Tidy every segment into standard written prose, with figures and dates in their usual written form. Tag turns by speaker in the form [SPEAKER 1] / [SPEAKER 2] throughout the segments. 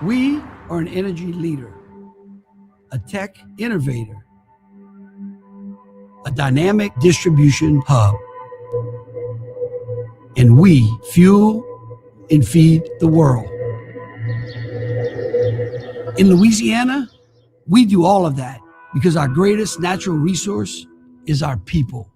[SPEAKER 1] We are an energy leader, a tech innovator, a dynamic distribution hub, and we fuel and feed the world. In Louisiana, we do all of that because our greatest natural resource is our people.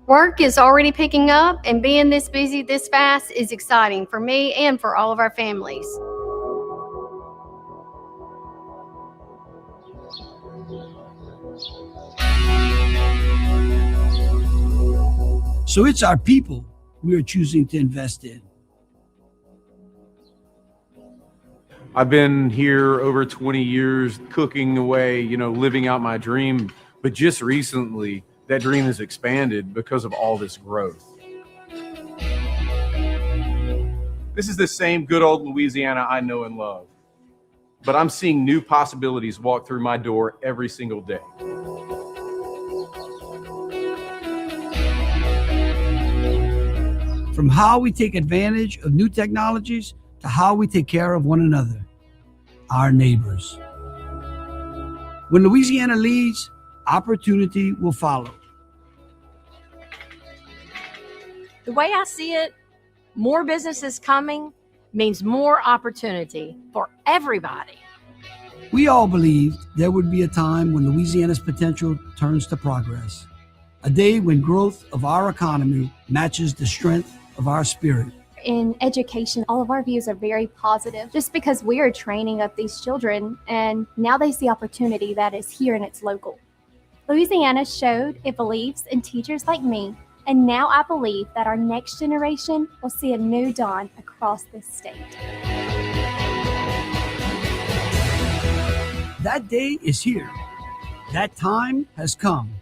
[SPEAKER 2] Work is already picking up, and being this busy this fast is exciting for me and for all of our families.
[SPEAKER 1] So it's our people we are choosing to invest in.
[SPEAKER 3] I've been here over 20 years cooking away, living out my dream. But just recently, that dream has expanded because of all this growth. This is the same good old Louisiana I know and love. But I'm seeing new possibilities walk through my door every single day.
[SPEAKER 1] From how we take advantage of new technologies to how we take care of one another, our neighbors. When Louisiana leads, opportunity will follow.
[SPEAKER 4] The way I see it, more businesses coming means more opportunity for everybody.
[SPEAKER 1] We all believed there would be a time when Louisiana's potential turns to progress, a day when growth of our economy matches the strength of our spirit.
[SPEAKER 5] In education, all of our views are very positive just because we are training up these children and now they see opportunity that is here and it's local. Louisiana showed it believes in teachers like me, and now I believe that our next generation will see a new dawn across this state.
[SPEAKER 1] That day is here. That time has come.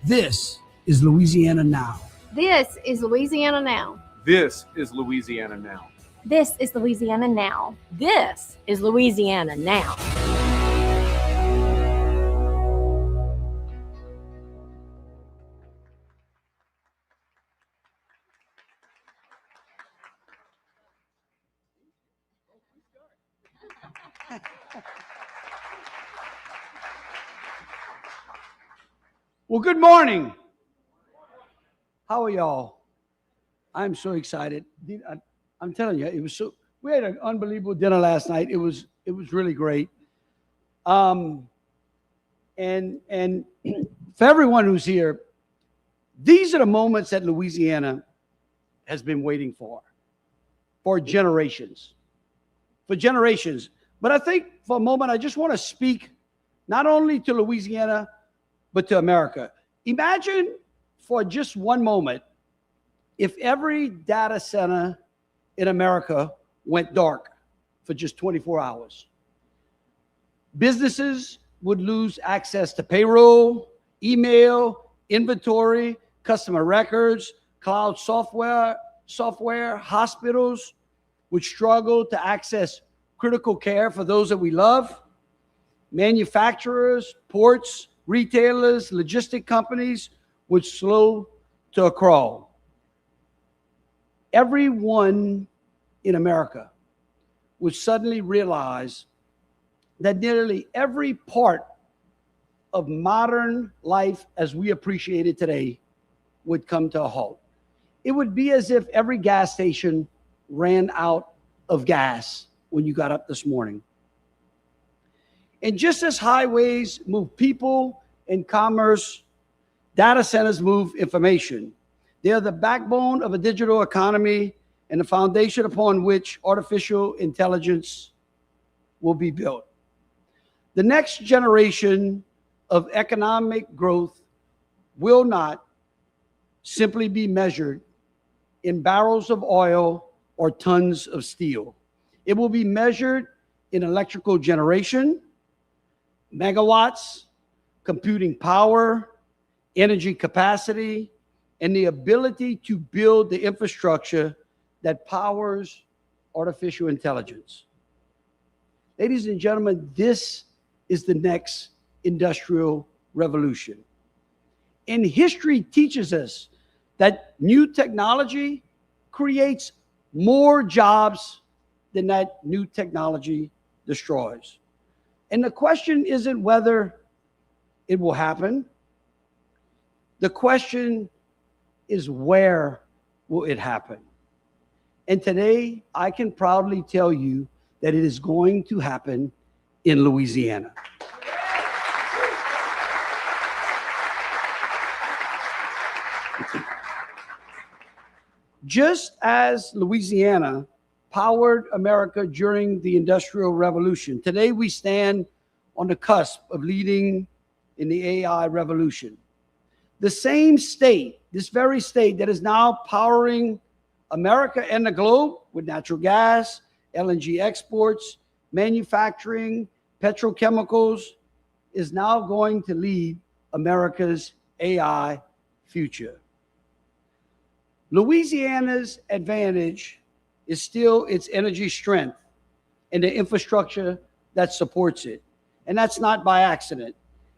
[SPEAKER 1] This is Louisiana Now.
[SPEAKER 2] This is Louisiana Now.
[SPEAKER 3] This is Louisiana Now.
[SPEAKER 5] This is Louisiana Now.
[SPEAKER 4] This is Louisiana Now.
[SPEAKER 1] Well, good morning. How are y'all? I'm so excited. I'm telling you, it was so. We had an unbelievable dinner last night. It was really great. And for everyone who's here, these are the moments that Louisiana has been waiting for generations. For generations. But I think for a moment, I just want to speak not only to Louisiana, but to America. Imagine for just one moment if every data center in America went dark for just 24 hours. Businesses would lose access to payroll, email, inventory, customer records, cloud software. Hospitals would struggle to access critical care for those that we love. Manufacturers, ports, retailers, logistic companies would slow to a crawl. Everyone in America would suddenly realize that nearly every part of modern life as we appreciate it today would come to a halt. It would be as if every gas station ran out of gas when you got up this morning. And just as highways move people and commerce, data centers move information. They are the backbone of a digital economy and the foundation upon which artificial intelligence will be built. The next generation of economic growth will not simply be measured in barrels of oil or tons of steel. It will be measured in electrical generation, megawatts, computing power, energy capacity, and the ability to build the infrastructure that powers artificial intelligence. Ladies and gentlemen, this is the next industrial revolution. And history teaches us that new technology creates more jobs than that new technology destroys. And the question isn't whether it will happen. The question is where will it happen? And today, I can proudly tell you that it is going to happen in Louisiana. Just as Louisiana powered America during the Industrial Revolution, today we stand on the cusp of leading in the AI revolution. The same state, this very state that is now powering America and the globe with natural gas, LNG exports, manufacturing, petrochemicals, is now going to lead America's AI future. Louisiana's advantage is still its energy strength and the infrastructure that supports it. And that's not by accident.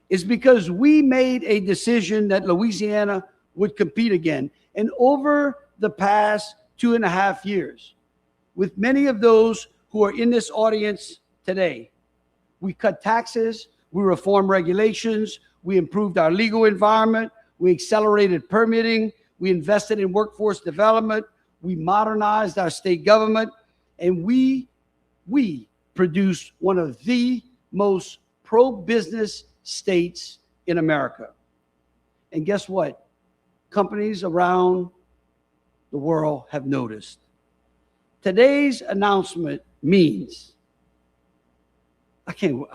[SPEAKER 1] It's because we made a decision that Louisiana would compete again. And over the past 2.5 years, with many of those who are in this audience today, we cut taxes, we reformed regulations, we improved our legal environment, we accelerated permitting, we invested in workforce development, we modernized our state government, and we produced one of the most pro-business states in America. And guess what? Companies around the world have noticed. Today's announcement means, I can't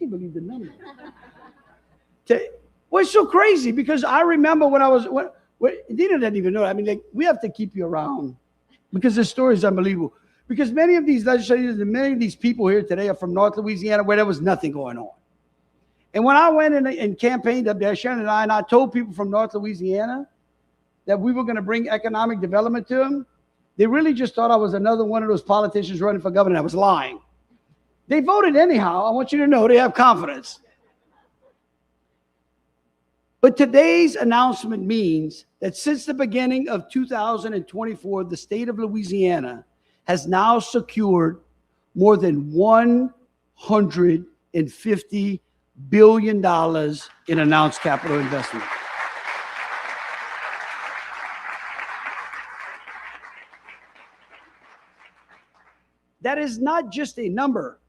[SPEAKER 1] believe the number. Well, it's so crazy because I remember when I was, Dina doesn't even know. I mean, like, we have to keep you around because this story is unbelievable. Because many of these legislators and many of these people here today are from North Louisiana where there was nothing going on. And when I went in and campaigned up there, Shannon and I told people from North Louisiana that we were going to bring economic development to them, they really just thought I was another one of those politicians running for governor. I was lying. They voted anyhow. I want you to know they have confidence. But today's announcement means that since the beginning of 2024, the state of Louisiana has now secured more than $750 billion in announced capital investment. That is not just a number.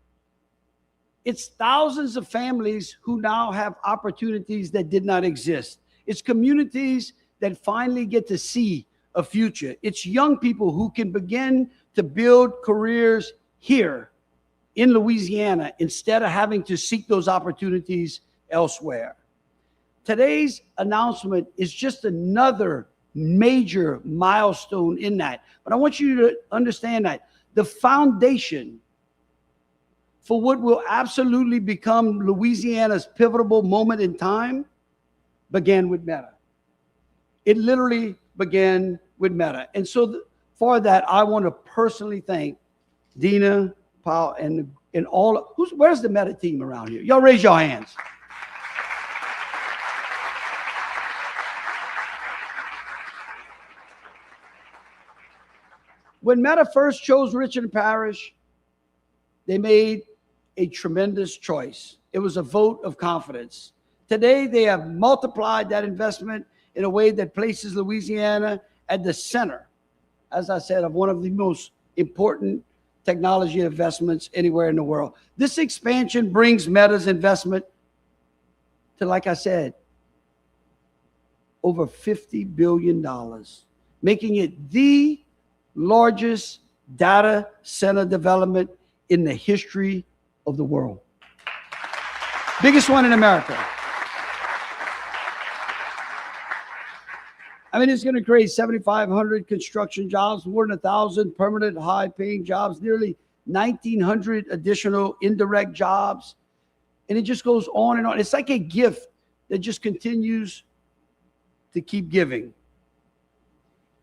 [SPEAKER 1] It's thousands of families who now have opportunities that did not exist. It's communities that finally get to see a future. It's young people who can begin to build careers here in Louisiana instead of having to seek those opportunities elsewhere. Today's announcement is just another major milestone in that. But I want you to understand that the foundation for what will absolutely become Louisiana's pivotal moment in time began with Meta. It literally began with Meta. And so for that, I want to personally thank Dina, Paul, and all. Where's the Meta team around here? Y'all raise your hands. When Meta first chose Richland Parish, they made a tremendous choice. It was a vote of confidence. Today, they have multiplied that investment in a way that places Louisiana at the center, as I said, of one of the most important technology investments anywhere in the world. This expansion brings Meta's investment to, like I said, over $50 billion, making it the largest data center development in the history of the world. Biggest one in America. I mean, it's going to create 7,500 construction jobs, more than 1,000 permanent high-paying jobs, nearly 1,900 additional indirect jobs. And it just goes on and on. It's like a gift that just continues to keep giving.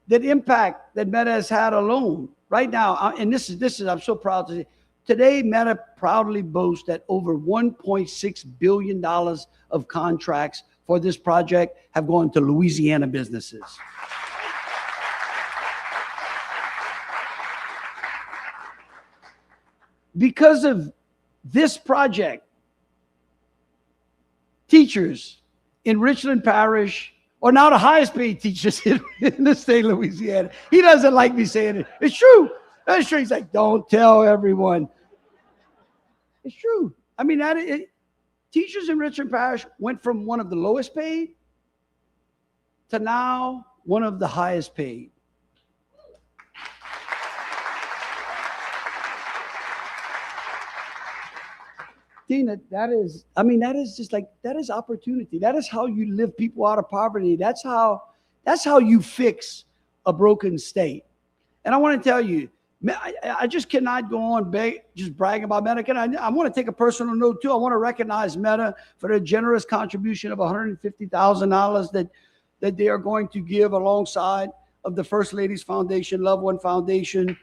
[SPEAKER 1] That impact that Meta has had alone right now, and this is I'm so proud to say, today Meta proudly boasts that over $1.6 billion of contracts for this project have gone to Louisiana businesses. Because of this project, teachers in Richland Parish are now the highest paid teachers in the state of Louisiana. He doesn't like me saying it. It's true. That's true. He's like, don't tell everyone. It's true. I mean, teachers in Richland Parish went from one of the lowest paid to now one of the highest paid. Tina, that is just like, that is opportunity. That is how you lift people out of poverty. That's how you fix a broken state. And I want to tell you, I just cannot go on just bragging about Meta. I want to take a personal note too. I want to recognize Meta for their generous contribution of $150,000 that they are going to give alongside of the First Lady's Foundation, Loved One Foundation,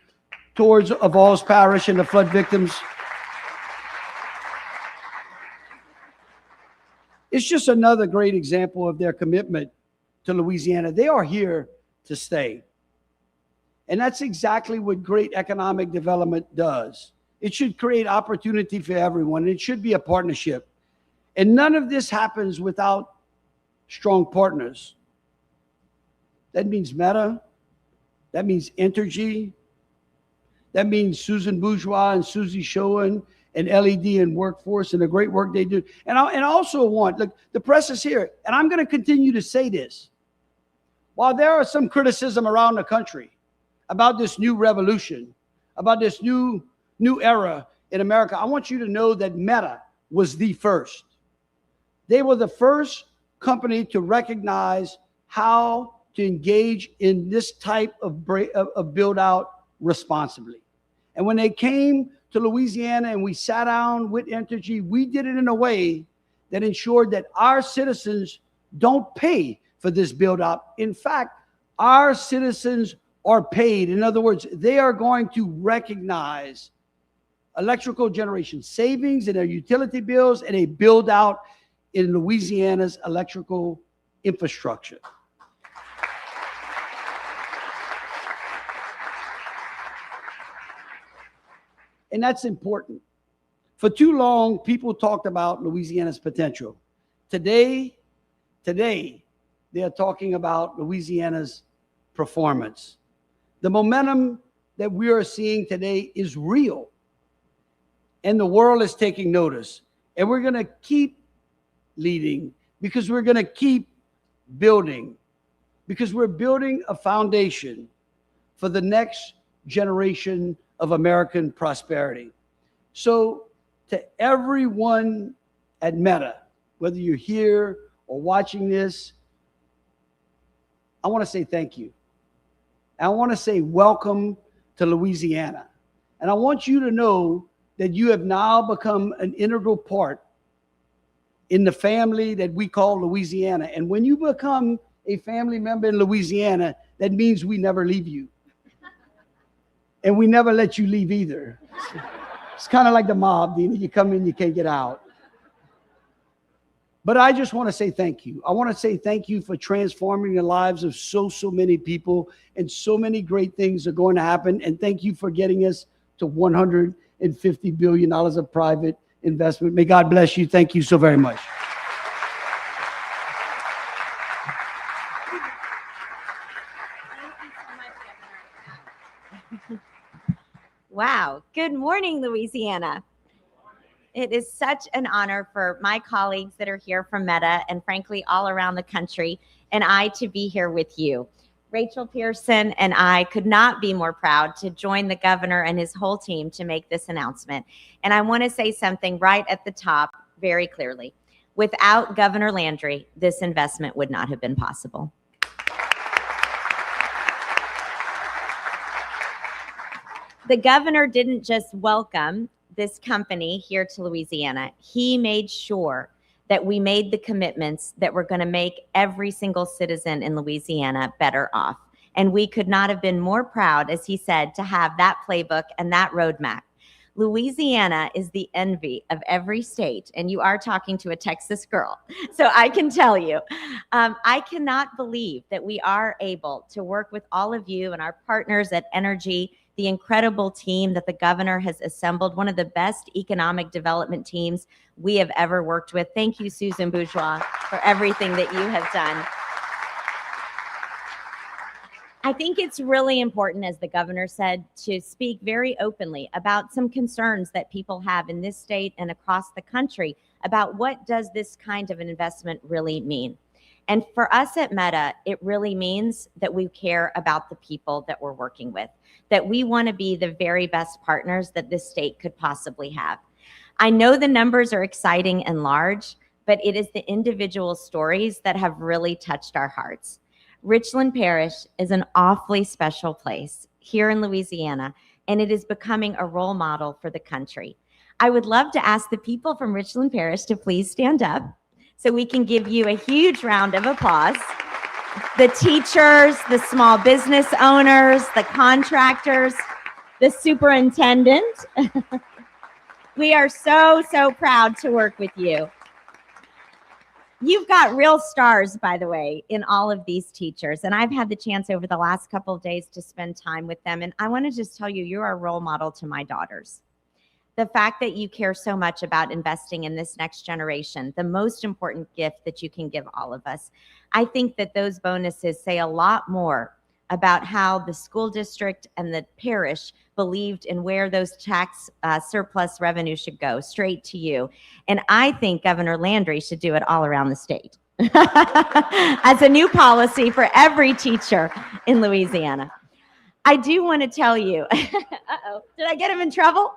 [SPEAKER 1] towards Avals Parish and the flood victims. It's just another great example of their commitment to Louisiana. They are here to stay. And that's exactly what great economic development does. It should create opportunity for everyone. It should be a partnership. And none of this happens without strong partners. That means Meta. That means Entergy. That means Susan Bourgeois and Susie Schoen and LED and Workforce and the great work they do. And I also want, look, the press is here, and I'm going to continue to say this. While there are some criticism around the country about this new revolution, about this new era in America, I want you to know that Meta was the first. They were the first company to recognize how to engage in this type of build out responsibly. And when they came to Louisiana and we sat down with Entergy, we did it in a way that ensured that our citizens don't pay for this build out. In fact, our citizens are paid. In other words, they are going to recognize electrical generation savings in their utility bills and a build out in Louisiana's electrical infrastructure. And that's important For too long, people talked about Louisiana's potential. Today, they are talking about Louisiana's performance. The momentum that we are seeing today is real, and the world is taking notice. And we're going to keep leading because we're going to keep building, because we're building a foundation for the next generation of American prosperity. So to everyone at Meta, whether you're here or watching this, I want to say thank you. I want to say welcome to Louisiana. And I want you to know that you have now become an integral part in the family that we call Louisiana. And when you become a family member in Louisiana, that means we never leave you. And we never let you leave either. It's kind of like the mob, Dina. You come in, you can't get out. But I just want to say thank you. I want to say thank you for transforming the lives of so many people, and so many great things are going to happen. And thank you for getting us to $150 billion of private investment. May God bless you. Thank you so very much.
[SPEAKER 6] Wow. Good morning, Louisiana. It is such an honor for my colleagues that are here from Meta and frankly all around the country and I to be here with you. Rachel Pearson and I could not be more proud to join the governor and his whole team to make this announcement. And I want to say something right at the top very clearly. Without Governor Landry, this investment would not have been possible. The governor didn't just welcome this company here to Louisiana. He made sure that we made the commitments that were going to make every single citizen in Louisiana better off. And we could not have been more proud, as he said, to have that playbook and that roadmap. Louisiana is the envy of every state, and you are talking to a Texas girl. So I can tell you, I cannot believe that we are able to work with all of you and our partners at Energy, the incredible team that the governor has assembled, one of the best economic development teams we have ever worked with. Thank you, Susan Bourgeois, for everything that you have done. I think it's really important, as the governor said, to speak very openly about some concerns that people have in this state and across the country about what does this kind of an investment really mean. And for us at Meta, it really means that we care about the people that we're working with, that we want to be the very best partners that this state could possibly have. I know the numbers are exciting and large, but it is the individual stories that have really touched our hearts. Richland Parish is an awfully special place here in Louisiana, and it is becoming a role model for the country. I would love to ask the people from Richland Parish to please stand up so we can give you a huge round of applause. The teachers, the small business owners, the contractors, the superintendent. We are so proud to work with you. You've got real stars, by the way, in all of these teachers. And I've had the chance over the last couple of days to spend time with them. And I want to just tell you, you're a role model to my daughters. The fact that you care so much about investing in this next generation, the most important gift that you can give all of us. I think that those bonuses say a lot more about how the school district and the parish believed in where those tax surplus revenue should go, straight to you. And I think Governor Landry should do it all around the state as a new policy for every teacher in Louisiana. I do want to tell you, uh-oh, did I get him in trouble?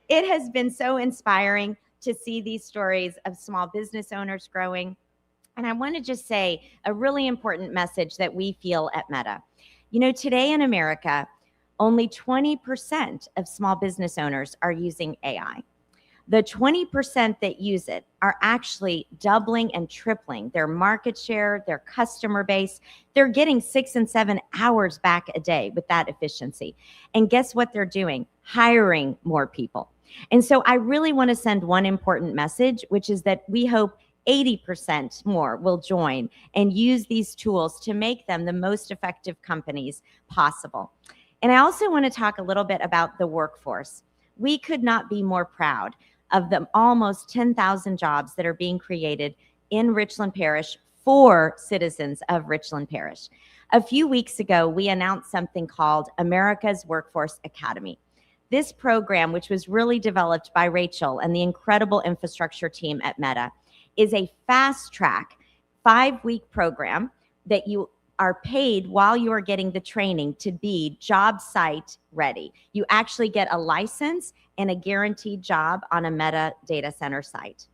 [SPEAKER 6] It has been so inspiring to see these stories of small business owners growing. And I want to just say a really important message that we feel at Meta. You know, today in America, only 20% of small business owners are using AI. The 20% that use it are actually doubling and tripling their market share, their customer base. They're getting 6 and 7 hours back a day with that efficiency. And guess what they're doing? Hiring more people. And so I really want to send one important message, which is that we hope 80% more will join and use these tools to make them the most effective companies possible. And I also want to talk a little bit about the workforce. We could not be more proud of the almost 10,000 jobs that are being created in Richland Parish for citizens of Richland Parish. A few weeks ago, we announced something called America's Workforce Academy. This program, which was really developed by Rachel and the incredible infrastructure team at Meta, is a fast-track 5-week program that you are paid while you are getting the training to be job site ready. You actually get a license and a guaranteed job on a Meta data center site.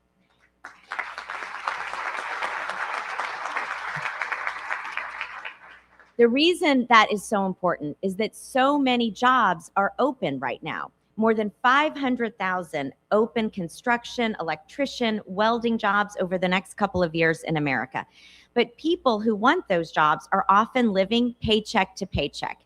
[SPEAKER 6] The reason that is so important is that so many jobs are open right now. More than 500,000 open construction, electrician, welding jobs over the next couple of years in America. But people who want those jobs are often living paycheck to paycheck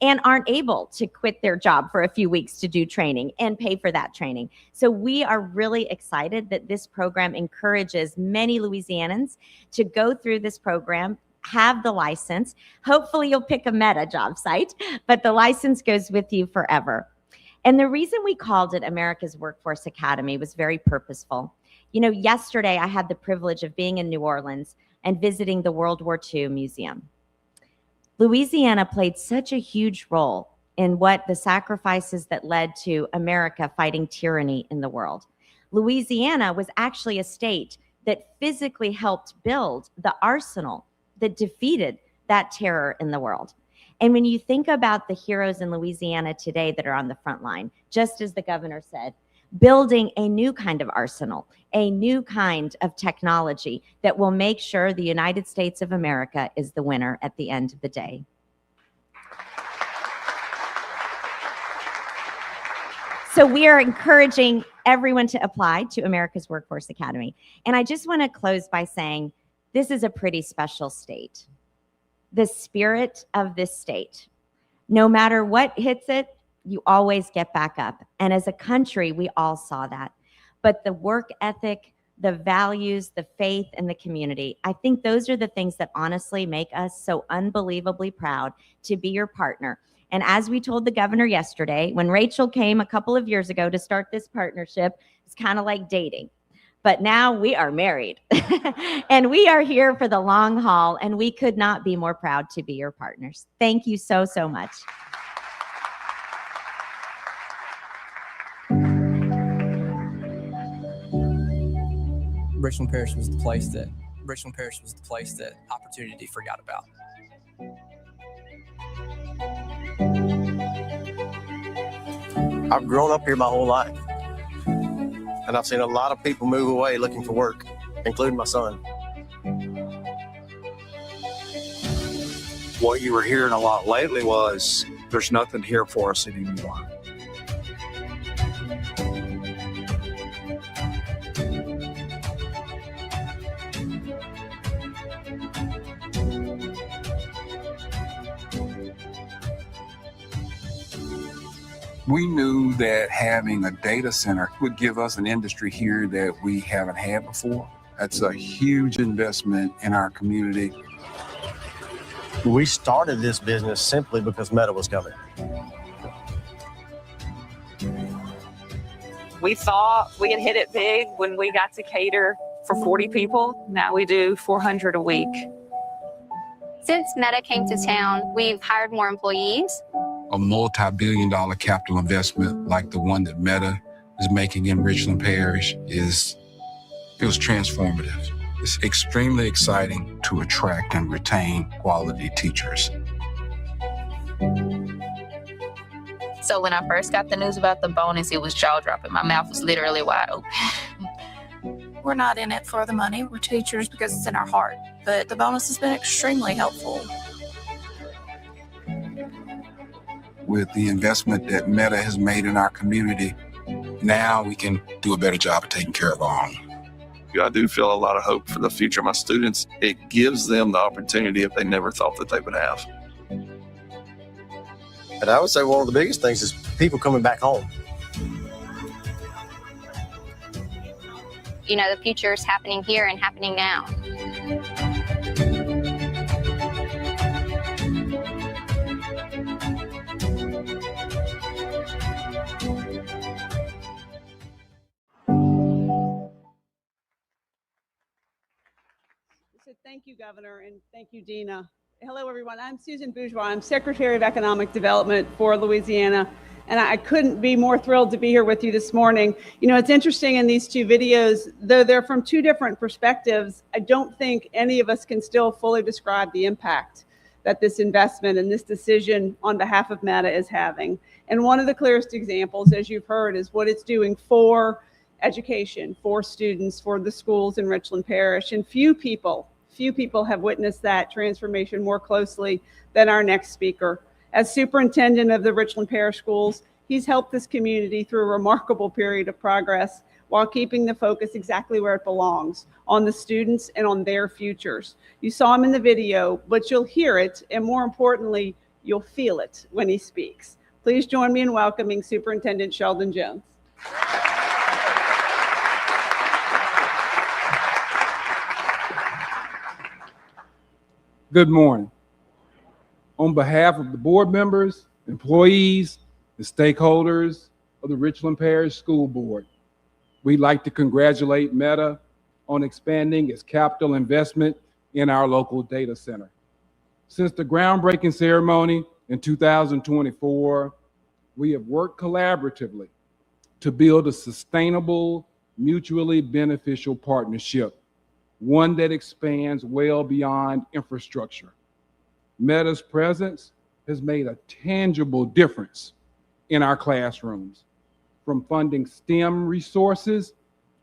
[SPEAKER 6] and aren't able to quit their job for a few weeks to do training and pay for that training. So we are really excited that this program encourages many Louisianans to go through this program, have the license. Hopefully you'll pick a Meta job site, but the license goes with you forever. And the reason we called it America's Workforce Academy was very purposeful. You know, yesterday I had the privilege of being in New Orleans and visiting the World War II Museum. Louisiana played such a huge role in what the sacrifices that led to America fighting tyranny in the world. Louisiana was actually a state that physically helped build the arsenal that defeated that terror in the world. And when you think about the heroes in Louisiana today that are on the front line, just as the governor said, building a new kind of arsenal, a new kind of technology that will make sure the United States of America is the winner at the end of the day. So we are encouraging everyone to apply to America's Workforce Academy. And I just want to close by saying, this is a pretty special state. The spirit of this state, no matter what hits it, you always get back up. And as a country, we all saw that. But the work ethic, the values, the faith, and the community, I think those are the things that honestly make us so unbelievably proud to be your partner. And as we told the governor yesterday, when Rachel came a couple of years ago to start this partnership, it's kind of like dating. But now we are married and we are here for the long haul, and we could not be more proud to be your partners. Thank you so, so much.
[SPEAKER 7] Richland Parish was the place that opportunity forgot about.
[SPEAKER 8] I've grown up here my whole life, and I've seen a lot of people move away looking for work, including my son.
[SPEAKER 9] What you were hearing a lot lately was, there's nothing here for us anymore. We knew that having a data center would give us an industry here that we haven't had before. That's a huge investment in our community.
[SPEAKER 8] We started this business simply because Meta was coming.
[SPEAKER 10] We thought we had hit it big when we got to cater for 40 people. Now we do 400 a week.
[SPEAKER 2] Since Meta came to town, we've hired more employees.
[SPEAKER 9] A multi-billion-dollar capital investment like the one that Meta is making in Richland Parish feels transformative. It's extremely exciting to attract and retain quality teachers.
[SPEAKER 11] So when I first got the news about the bonus, it was jaw-dropping. My mouth was literally wide open.
[SPEAKER 12] We're not in it for the money. We're teachers because it's in our heart. But the bonus has been extremely helpful.
[SPEAKER 9] With the investment that Meta has made in our community, now we can do a better job of taking care of our own.
[SPEAKER 13] I do feel a lot of hope for the future of my students. It gives them the opportunity if they never thought that they would have.
[SPEAKER 8] And I would say one of the biggest things is people coming back home.
[SPEAKER 2] You know, the future is happening here and happening now.
[SPEAKER 14] So thank you, Governor, and thank you, Dina. Hello, everyone. I'm Susan Bourgeois. I'm Secretary of Economic Development for Louisiana, and I couldn't be more thrilled to be here with you this morning. You know, it's interesting in these two videos, though they're from two different perspectives, I don't think any of us can still fully describe the impact that this investment and this decision on behalf of Meta is having. And one of the clearest examples, as you've heard, is what it's doing for education, for students, for the schools in Richland Parish. And few people have witnessed that transformation more closely than our next speaker. As superintendent of the Richland Parish schools, he's helped this community through a remarkable period of progress while keeping the focus exactly where it belongs, on the students and on their futures. You saw him in the video, but you'll hear it, and more importantly, you'll feel it when he speaks. Please join me in welcoming Superintendent Sheldon Jones.
[SPEAKER 9] Good morning. On behalf of the board members, employees, and stakeholders of the Richland Parish School Board, we'd like to congratulate Meta on expanding its capital investment in our local data center. Since the groundbreaking ceremony in 2024, we have worked collaboratively to build a sustainable, mutually beneficial partnership, one that expands well beyond infrastructure. Meta's presence has made a tangible difference in our classrooms, from funding STEM resources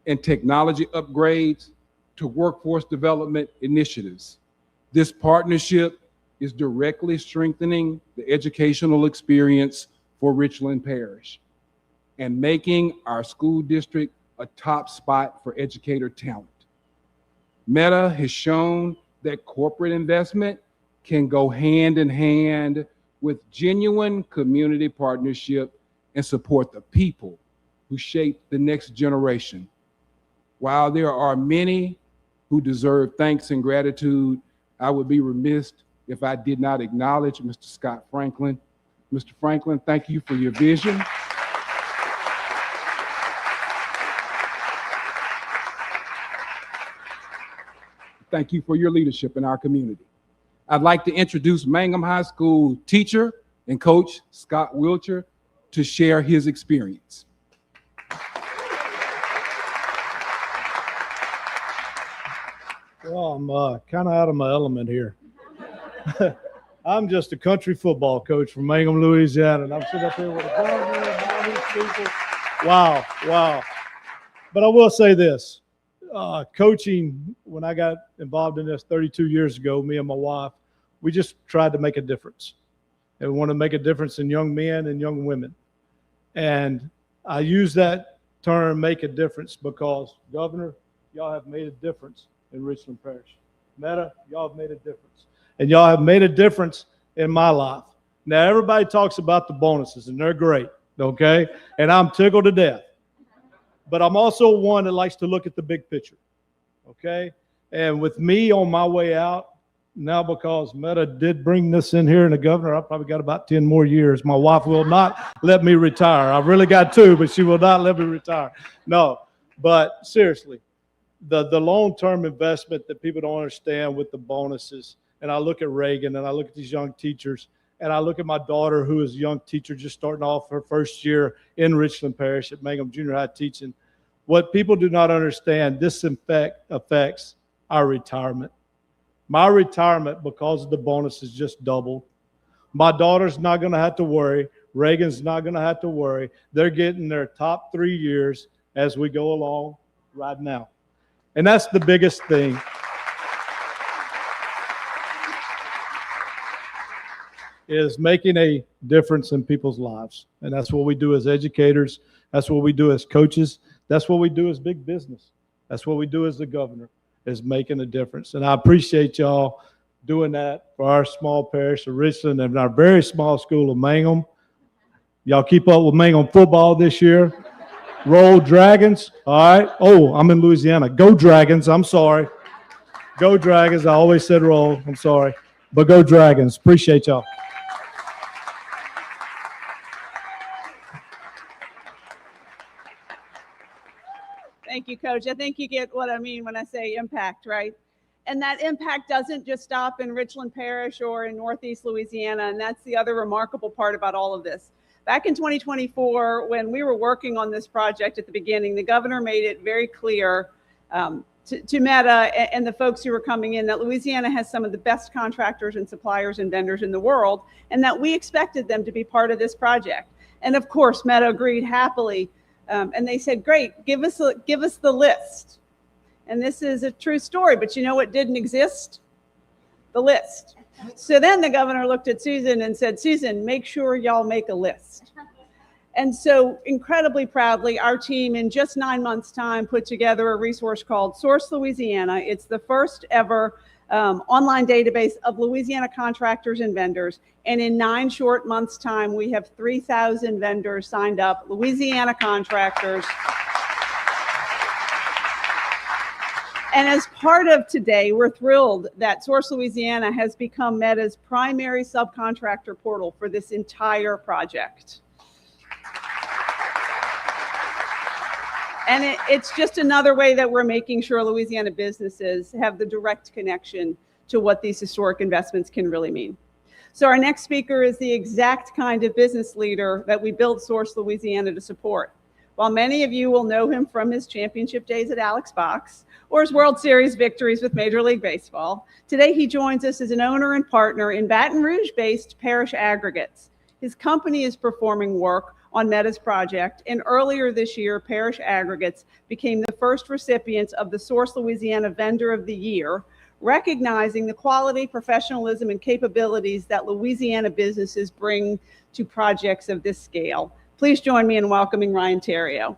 [SPEAKER 9] and technology upgrades to workforce development initiatives. This partnership is directly strengthening the educational experience for Richland Parish and making our school district a top spot for educator talent. Meta has shown that corporate investment can go hand in hand with genuine community partnership and support the people who shape the next generation. While there are many who deserve thanks and gratitude, I would be remiss if I did not acknowledge Mr. Scott Franklin. Mr. Franklin, thank you for your vision. Thank you for your leadership in our community. I'd like to introduce Mangum High School teacher and coach Scott Wilcher to share his experience.
[SPEAKER 15] Well, I'm kind of out of my element here. I'm just a country football coach from Mangum, Louisiana, and I'm sitting up here with a governor and all these people. Wow. But I will say this. Coaching, when I got involved in this 32 years ago, me and my wife, we just tried to make a difference. And we want to make a difference in young men and young women. And I use that term, make a difference, because, Governor, y'all have made a difference in Richland Parish. Meta, y'all have made a difference. And y'all have made a difference in my life. Now, everybody talks about the bonuses, and they're great, okay? And I'm tickled to death. But I'm also one that likes to look at the big picture, okay? And with me on my way out, now because Meta did bring this in here, and the governor, I've probably got about 10 more years. My wife will not let me retire. I've really got 2, but she will not let me retire. No, but seriously, the long-term investment that people don't understand with the bonuses, and I look at Reagan, and I look at these young teachers, and I look at my daughter, who is a young teacher just starting off her first year in Richland Parish at Mangum Junior High teaching. What people do not understand, this affects our retirement. My retirement, because of the bonuses, just doubled. My daughter's not going to have to worry. Reagan's not going to have to worry. They're getting their top 3 years as we go along right now. And that's the biggest thing. Is making a difference in people's lives. And that's what we do as educators. That's what we do as coaches. That's what we do as big business. That's what we do as the governor, is making a difference. And I appreciate y'all doing that for our small parish of Richland and our very small school of Mangum. Y'all keep up with Mangum football this year. Roll Dragons. All right. Oh, I'm in Louisiana. Go Dragons. I'm sorry. Go Dragons. I always said roll. I'm sorry. But go Dragons. Appreciate y'all.
[SPEAKER 14] Thank you, Coach. I think you get what I mean when I say impact, right? And that impact doesn't just stop in Richland Parish or in Northeast Louisiana. And that's the other remarkable part about all of this. Back in 2024, when we were working on this project at the beginning, the governor made it very clear to Meta and the folks who were coming in that Louisiana has some of the best contractors and suppliers and vendors in the world, and that we expected them to be part of this project. And of course, Meta agreed happily. And they said, great, give us the list. And this is a true story, but you know what didn't exist? The list. So then the governor looked at Susan and said, Susan, make sure y'all make a list. And so incredibly proudly, our team in just 9 months' time put together a resource called Source Louisiana. It's the first ever online database of Louisiana contractors and vendors. And in 9 short months' time, we have 3,000 vendors signed up, Louisiana contractors. And as part of today, we're thrilled that Source Louisiana has become Meta's primary subcontractor portal for this entire project. And it's just another way that we're making sure Louisiana businesses have the direct connection to what these historic investments can really mean. So our next speaker is the exact kind of business leader that we built Source Louisiana to support. While many of you will know him from his championship days at Alex Box or his World Series victories with Major League Baseball, today he joins us as an owner and partner in Baton Rouge-based Parish Aggregates. His company is performing work on Meta's project, and earlier this year, Parish Aggregates became the first recipients of the Source Louisiana Vendor of the Year, recognizing the quality, professionalism, and capabilities that Louisiana businesses bring to projects of this scale. Please join me in welcoming Ryan Theriault.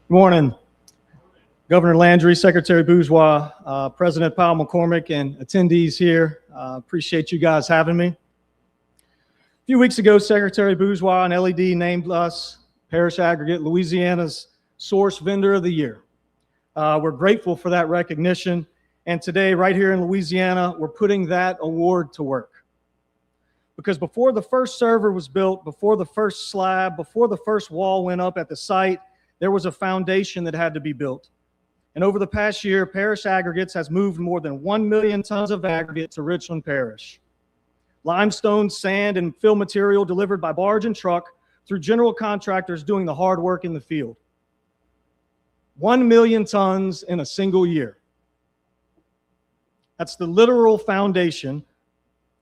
[SPEAKER 16] Good morning, Governor Landry, Secretary Bourgeois, President Powell McCormick, and attendees here. Appreciate you guys having me. A few weeks ago, Secretary Bourgeois and LED named us, Parish Aggregate, Louisiana's Source Vendor of the Year. We're grateful for that recognition. And today, right here in Louisiana, we're putting that award to work. Because before the first server was built, before the first slab, before the first wall went up at the site, there was a foundation that had to be built. And over the past year, Parish Aggregates has moved more than 1 million tons of aggregate to Richland Parish. Limestone, sand, and fill material delivered by barge and truck through general contractors doing the hard work in the field. 1 million tons in a single year. That's the literal foundation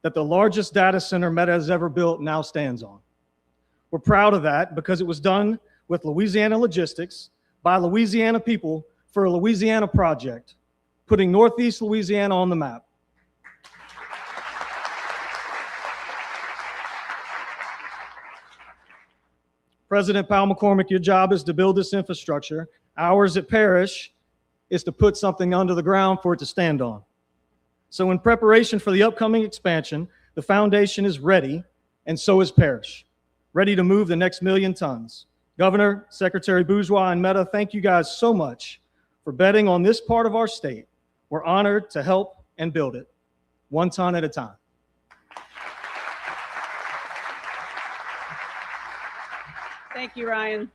[SPEAKER 16] that the largest data center Meta has ever built now stands on. We're proud of that because it was done with Louisiana logistics by Louisiana people for a Louisiana project, putting Northeast Louisiana on the map. President Powell McCormick, your job is to build this infrastructure. Ours at Parish is to put something under the ground for it to stand on. So in preparation for the upcoming expansion, the foundation is ready, and so is Parish, ready to move the next 1 million tons. Governor, Secretary Bourgeois, and Meta, thank you guys so much for betting on this part of our state. We're honored to help and build it, 1 ton at a time.
[SPEAKER 14] Thank you, Ryan.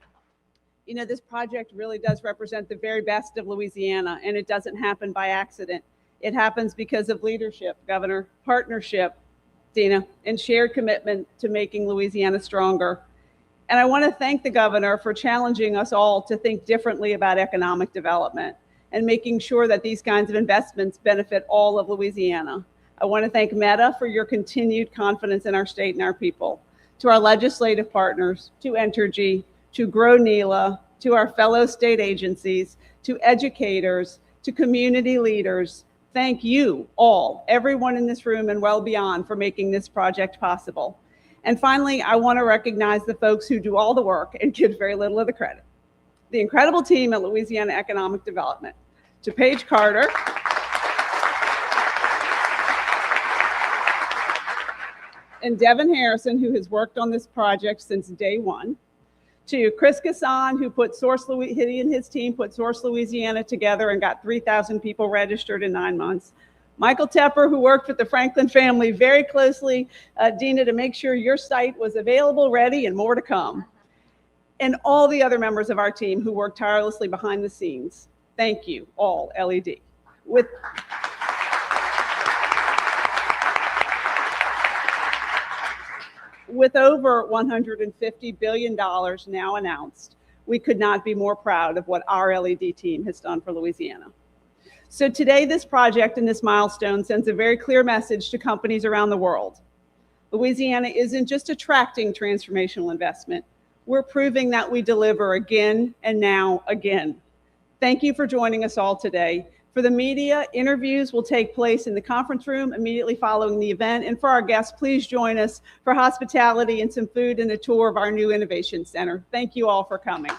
[SPEAKER 14] You know, this project really does represent the very best of Louisiana, and it doesn't happen by accident. It happens because of leadership, Governor, partnership, Dina, and shared commitment to making Louisiana stronger. And I want to thank the governor for challenging us all to think differently about economic development and making sure that these kinds of investments benefit all of Louisiana. I want to thank Meta for your continued confidence in our state and our people, to our legislative partners, to Entergy, to Grow NELA, to our fellow state agencies, to educators, to community leaders. Thank you all, everyone in this room and well beyond, for making this project possible. And finally, I want to recognize the folks who do all the work and get very little of the credit. The incredible team at Louisiana Economic Development. To Paige Carter, and Devin Harrison, who has worked on this project since day one. To Chris Gasson, who he and his team put Source Louisiana together and got 3,000 people registered in 9 months. Michael Tepper, who worked with the Franklin family very closely, Dina, to make sure your site was available, ready, and more to come. and all the other members of our team who work tirelessly behind the scenes. Thank you, all LED. With over $150 billion now announced, we could not be more proud of what our LED team has done for Louisiana. So today, this project and this milestone sends a very clear message to companies around the world. Louisiana isn't just attracting transformational investment, we're proving that we deliver again and now again. Thank you for joining us all today. For the media, interviews will take place in the conference room immediately following the event. And for our guests, please join us for hospitality and some food and a tour of our new Innovation Center. Thank you all for coming.